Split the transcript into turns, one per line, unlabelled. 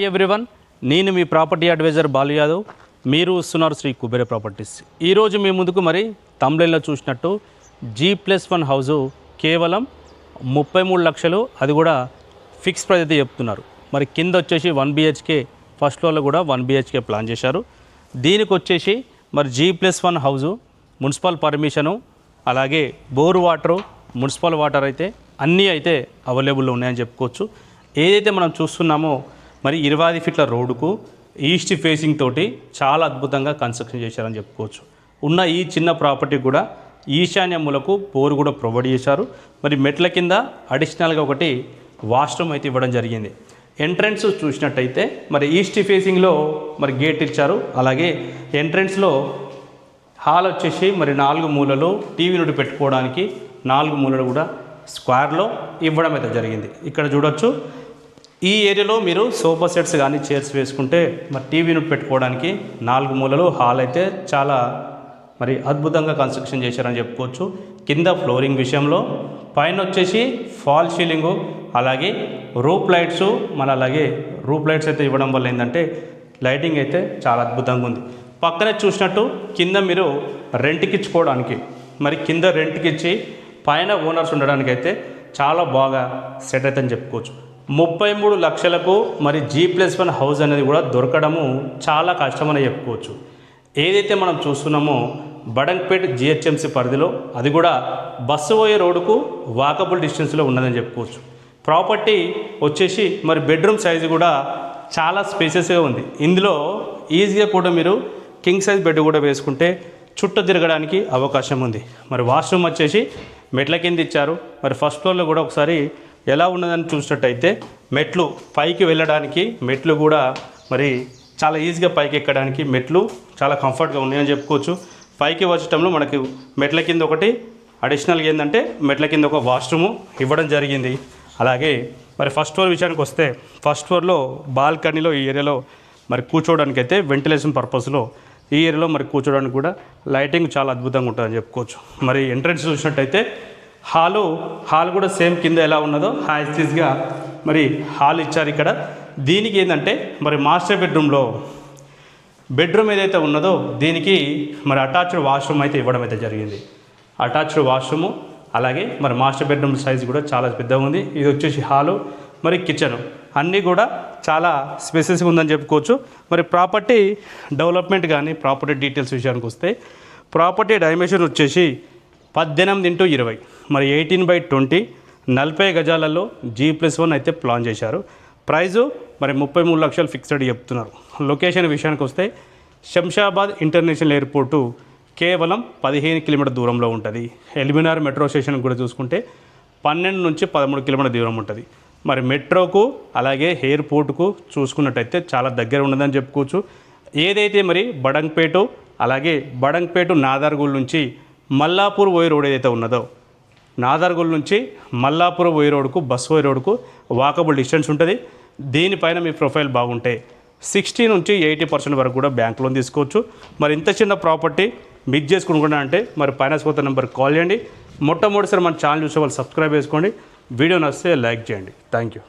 Everyone, నేను మీ property advisor Balu Yadav. మీరు వస్తున్నారు శ్రీ కుబేర ప్రాపర్టీస్. ఈరోజు మీ ముందుకు మరి తమ్లైన్లో చూసినట్టు G+1 హౌజు కేవలం 33 లక్షలు, అది కూడా ఫిక్స్ ప్రైస్ అయితే చెప్తున్నారు. మరి కింద వచ్చేసి 1 BHK, ఫస్ట్ ఫ్లోర్లో కూడా 1 BHK ప్లాన్ చేశారు. దీనికి వచ్చేసి మరి G+1 హౌజు మున్సిపల్ పర్మిషను, అలాగే బోర్ వాటరు, మున్సిపల్ వాటర్ అయితే అన్నీ అయితే అవైలబుల్లో ఉన్నాయని చెప్పుకోవచ్చు. ఏదైతే మనం చూస్తున్నామో మరి 25 ఫీట్ల రోడ్డుకు ఈస్ట్ ఫేసింగ్ తోటి చాలా అద్భుతంగా కన్స్ట్రక్షన్ చేశారని చెప్పుకోవచ్చు. ఉన్న ఈ చిన్న ప్రాపర్టీ కూడా ఈశాన్య మూలకు బోరు కూడా ప్రొవైడ్ చేశారు. మరి మెట్ల కింద అడిషనల్గా ఒకటి వాష్రూమ్ అయితే ఇవ్వడం జరిగింది. ఎంట్రన్స్ చూసినట్టయితే మరి ఈస్ట్ ఫేసింగ్లో మరి గేట్ ఇచ్చారు. అలాగే ఎంట్రన్స్లో హాల్ వచ్చేసి మరి 4 మూలలు టీవీ నుండి పెట్టుకోవడానికి 4 మూలలు కూడా స్క్వేర్లో ఇవ్వడం అయితే జరిగింది. ఇక్కడ చూడొచ్చు, ఈ ఏరియాలో మీరు సోఫా సెట్స్ కానీ చైర్స్ వేసుకుంటే మరి టీవీని పెట్టుకోవడానికి 4 మూలలు హాల్ అయితే చాలా మరి అద్భుతంగా కన్స్ట్రక్షన్ చేశారని చెప్పుకోవచ్చు. కింద ఫ్లోరింగ్ విషయంలో పైన వచ్చేసి ఫాల్ సీలింగు, అలాగే రూప్ లైట్స్, అలాగే రూప్ లైట్స్ అయితే ఇవ్వడం వల్ల ఏంటంటే లైటింగ్ అయితే చాలా అద్భుతంగా ఉంది. పక్కనే చూసినట్టు కింద మీరు రెంట్కి ఇచ్చుకోవడానికి, మరి కింద రెంట్కి ఇచ్చి పైన ఓనర్స్ ఉండడానికి అయితే చాలా బాగా సెట్ అవుతుందని చెప్పుకోవచ్చు. 33 లక్షలకు మరి G+1 హౌస్ అనేది కూడా దొరకడము చాలా కష్టమని చెప్పుకోవచ్చు. ఏదైతే మనం చూస్తున్నామో బడంగ్పేట్ GHMC పరిధిలో, అది కూడా బస్సు పోయే రోడ్డుకు వాకబుల్ డిస్టెన్స్లో ఉన్నదని చెప్పుకోవచ్చు. ప్రాపర్టీ వచ్చేసి మరి బెడ్రూమ్ సైజు కూడా చాలా స్పేసెస్గా ఉంది. ఇందులో ఈజీగా కూడా మీరు కింగ్ సైజ్ బెడ్ కూడా వేసుకుంటే చుట్టూ తిరగడానికి అవకాశం ఉంది. మరి వాష్రూమ్ వచ్చేసి మెట్ల కింద ఇచ్చారు. మరి ఫస్ట్ ఫ్లోర్లో కూడా ఒకసారి ఎలా ఉన్నదని చూసినట్టయితే మెట్లు పైకి వెళ్ళడానికి మెట్లు కూడా మరి చాలా ఈజీగా పైకి ఎక్కడానికి మెట్లు చాలా కంఫర్ట్గా ఉన్నాయని చెప్పుకోవచ్చు. పైకి వచ్చటంలో మనకి మెట్ల కింద ఒకటి అడిషనల్గా ఏంటంటే మెట్ల కింద ఒక వాష్రూము ఇవ్వడం జరిగింది. అలాగే మరి ఫస్ట్ ఫ్లోర్ విషయానికి వస్తే ఫస్ట్ ఫ్లోర్లో బాల్కనీలో ఈ ఏరియాలో మరి కూర్చోవడానికి అయితే వెంటిలేషన్ పర్పస్లో ఈ ఏరియాలో మరి కూర్చోవడానికి కూడా లైటింగ్ చాలా అద్భుతంగా ఉంటుందని చెప్పుకోవచ్చు. మరి ఎంట్రన్స్ చూసినట్టయితే హాల్ కూడా సేమ్ కింద ఎలా ఉన్నదో హ్యాస్టీస్గా మరి హాల్ ఇచ్చారు. ఇక్కడ దీనికి ఏంటంటే మరి మాస్టర్ బెడ్రూమ్ ఏదైతే ఉన్నదో దీనికి మరి అటాచ్డ్ వాష్రూమ్ అయితే ఇవ్వడం అయితే జరిగింది. అటాచ్డ్ వాష్రూము, అలాగే మరి మాస్టర్ బెడ్రూమ్ సైజ్ కూడా చాలా పెద్దగా ఉంది. ఇది వచ్చేసి హాలు, మరి కిచెను అన్నీ కూడా చాలా స్పేసెస్గా ఉందని చెప్పుకోవచ్చు. మరి ప్రాపర్టీ డెవలప్మెంట్ కానీ ప్రాపర్టీ డీటెయిల్స్ విషయానికి వస్తే ప్రాపర్టీ డైమెన్షన్ వచ్చేసి 18x20, మరి 18/20, 40 గజాలలో G+1 అయితే ప్లాన్ చేశారు. ప్రైజు మరి 33 లక్షలు ఫిక్స్డ్ చెప్తున్నారు. లొకేషన్ విషయానికి వస్తే శంషాబాద్ ఇంటర్నేషనల్ ఎయిర్పోర్టు కేవలం 15 కిలోమీటర్ దూరంలో ఉంటుంది. ఎల్బినార్ మెట్రో స్టేషన్ కూడా చూసుకుంటే 12 నుంచి 13 కిలోమీటర్ దూరం ఉంటుంది. మరి మెట్రోకు అలాగే ఎయిర్పోర్టుకు చూసుకున్నట్టయితే చాలా దగ్గర ఉన్నదని చెప్పుకోవచ్చు. ఏదైతే మరి బడంగ్పేట, అలాగే బడంగ్పేట నాదార్గూల్ నుంచి మల్లాపూర్ పోయే రోడ్ ఏదైతే ఉన్నదో, నాదార్గూల్ నుంచి మల్లాపూర్ పోయే రోడ్కు బస్ పోయే రోడ్కు వాకబుల్ డిస్టెన్స్ ఉంటుంది. దీనిపైన మీ ప్రొఫైల్ బాగుంటే 60 నుంచి 80% వరకు కూడా బ్యాంక్ లోన్ తీసుకోవచ్చు. మరి ఇంత చిన్న ప్రాపర్టీ మిస్ చేసుకుంటున్నా అంటే మరి ఫైనాన్స్ కోత నెంబర్ కాల్ చేయండి. మొట్టమొదటిసారి మన ఛానల్ చూసే వాళ్ళు సబ్స్క్రైబ్ చేసుకోండి. వీడియో నచ్చితే లైక్ చేయండి. Thank you.